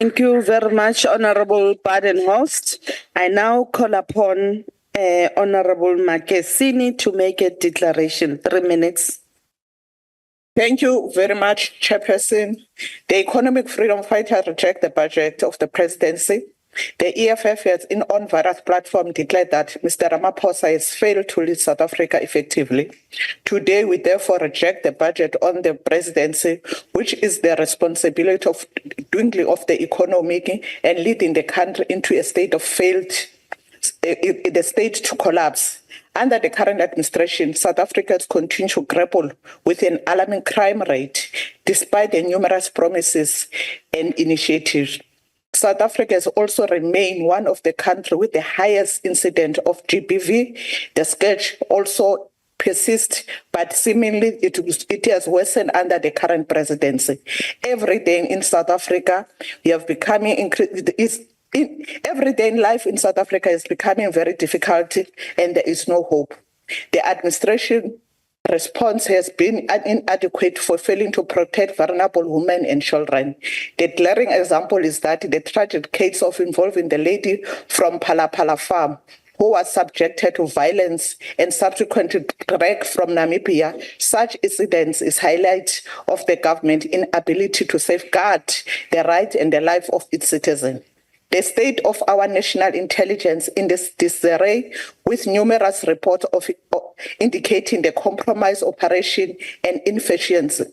Thank you very much, Honorable Badenhorst. I now call upon Honorable Makesini to make a declaration. 3 minutes. Thank you very much, Chairperson. The Economic Freedom Fighters reject the budget of the presidency. The EFF has, on various platforms, declared that Mr. Ramaphosa has failed to lead South Africa effectively. Today, we therefore reject the budget on the presidency, which is the responsibility of dwindling of the economy and leading the country into a state of the state to collapse. Under the current administration, South Africans continue to grapple with an alarming crime rate, despite the numerous promises and initiatives. South Africa has also remained one of the countries with the highest incidence of GBV. The scourge also persists, but seemingly it has worsened under the current presidency. Every day in South Africa, we have becoming every day in life in South Africa is becoming very difficult, and there is no hope. The administration response has been inadequate for failing to protect vulnerable women and children. The glaring example is that the tragic case of involving the lady from Palapala Farm, who was subjected to violence and subsequently dragged from Namibia. Such incidents is highlight of the government inability to safeguard the right and the life of its citizens. The state of our national intelligence in this disarray, with numerous reports indicating the compromised operation and inefficiency.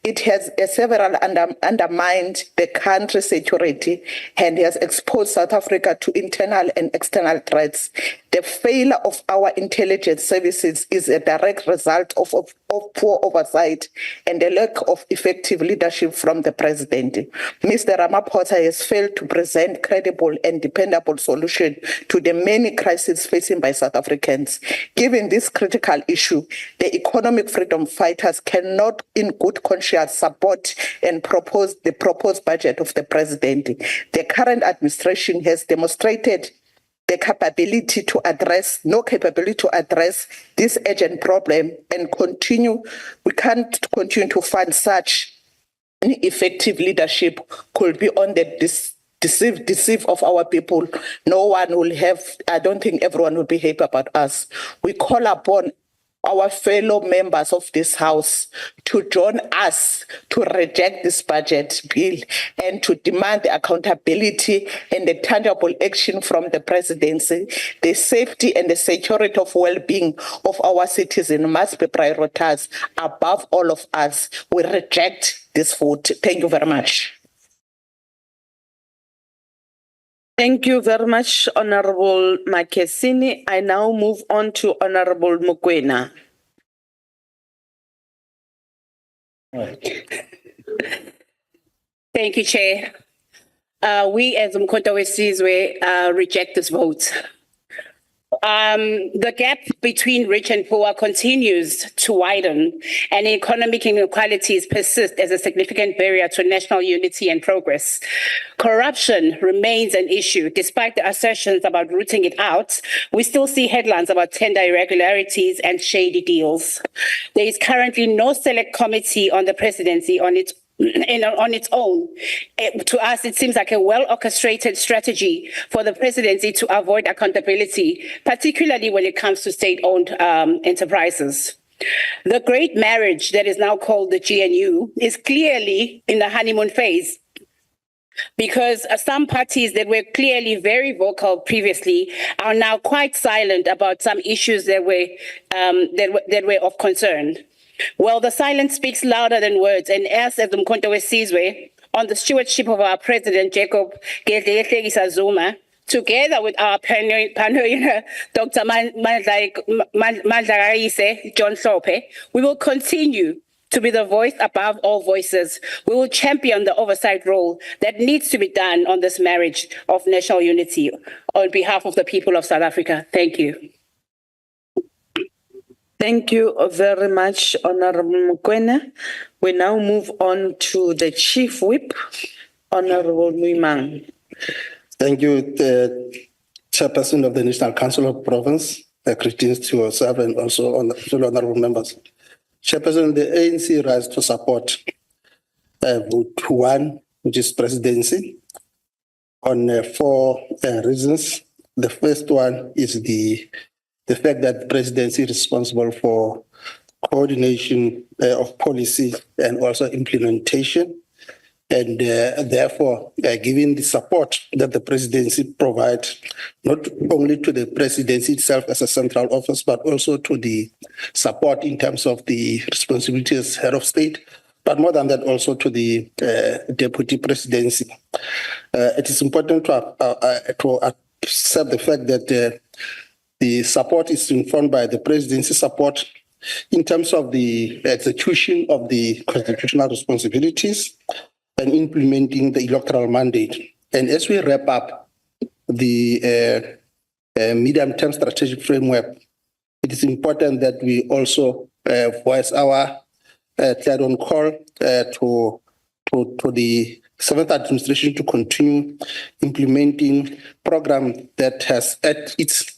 It has several undermined the country's security and has exposed South Africa to internal and external threats. The failure of our intelligence services is a direct result of poor oversight and the lack of effective leadership from the president. Mr. Ramaphosa has failed to present credible and dependable solutions to the many crises facing by South Africans. Given this critical issue, the economic freedom fighters cannot in good conscience support and propose the proposed budget of the president. The current administration has demonstrated no capability to address this urgent problem, and we can't continue to fund such ineffective leadership could be on the deceive of our people. No one will have, I don't think everyone will be happy about us. We call upon our fellow members of this House to join us to reject this budget bill and to demand the accountability and the tangible action from the presidency. The safety and the security of well-being of our citizens must be prioritized above all of us. We reject this vote. Thank you very much. Thank you very much, Honorable Makesini. I now move on to Honorable Mokoena. Thank you, Chair. We as Umkhonto weSizwe reject this vote. The gap between rich and poor continues to widen, and economic inequalities persist as a significant barrier to national unity and progress. Corruption remains an issue. Despite the assertions about rooting it out, we still see headlines about tender irregularities and shady deals. There is currently no select committee on the presidency on its own. To us, it seems like a well-orchestrated strategy for the presidency to avoid accountability, particularly when it comes to state-owned enterprises. The great marriage that is now called the GNU is clearly in the honeymoon phase, because some parties that were clearly very vocal previously are now quite silent about some issues that were of concern. Well, the silence speaks louder than words, and as Umkhonto weSizwe, on the stewardship of our President Jacob Gedleyihlekisa Zuma, together with our pioneer Dr. Mandla John Hlophe, we will continue to be the voice above all voices. We will champion the oversight role that needs to be done on this marriage of national unity on behalf of the people of South Africa. Thank you. Thank you very much, Honorable Mokoena. We now move on to the Chief Whip, Honorable Muimang. Thank you, the Chairperson of the National Council of Province. Greetings to yourself and also honorable members. Chairperson, the ANC rise to support vote 1, which is presidency. on four reasons. The first one is the fact that the presidency is responsible for coordination of policy and also implementation. And therefore, given the support that the presidency provides, not only to the presidency itself as a central office, but also to the support in terms of the responsibility as head of state, but more than that, also to the deputy presidency. It is important to accept the fact that the support is informed by the presidency support in terms of the execution of the constitutional responsibilities and implementing the electoral mandate. And as we wrap up the medium-term strategic framework, it is important that we also voice our clarion call to the seventh administration to continue implementing program that has at its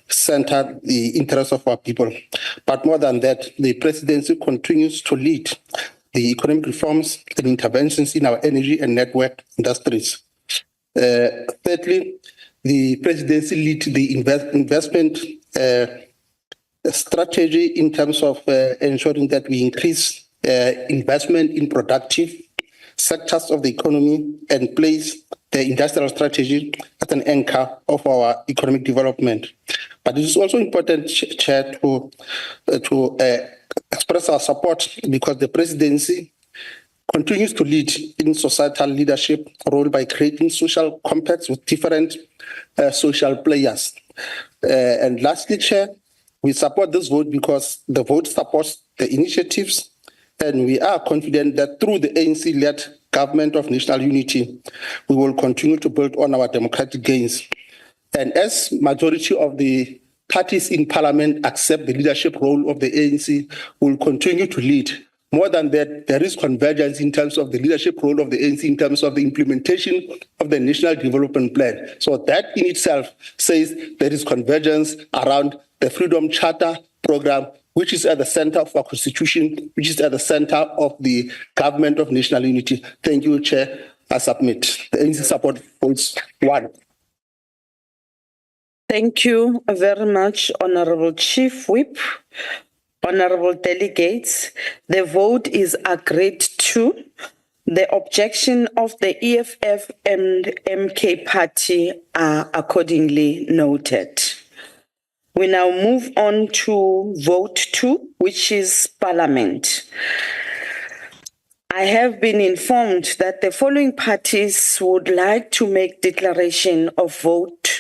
center the interests of our people. But more than that, the presidency continues to lead the economic reforms and interventions in our energy and network industries. Thirdly, the presidency leads the investment strategy in terms of ensuring that we increase investment in productive sectors of the economy and place the industrial strategy as an anchor of our economic development. But it is also important, Chair, to express our support because the presidency continues to lead in societal leadership role by creating social compacts with different social players. And lastly, Chair, we support this vote because the vote supports the initiatives, and we are confident that through the ANC-led government of national unity, we will continue to build on our democratic gains. And as majority of the parties in parliament accept the leadership role of the ANC, will continue to lead. More than that, there is convergence in terms of the leadership role of the ANC in terms of the implementation of the National Development Plan. So that in itself says there is convergence around the Freedom Charter program, which is at the center of our constitution, which is at the center of the government of national unity. Thank you, Chair. I submit. The ANC support votes 1. Thank you very much, Honorable Chief Whip. Honorable delegates, the vote is agreed to. The objection of the EFF and MK party are accordingly noted. We now move on to vote 2, which is Parliament. I have been informed that the following parties would like to make declaration of vote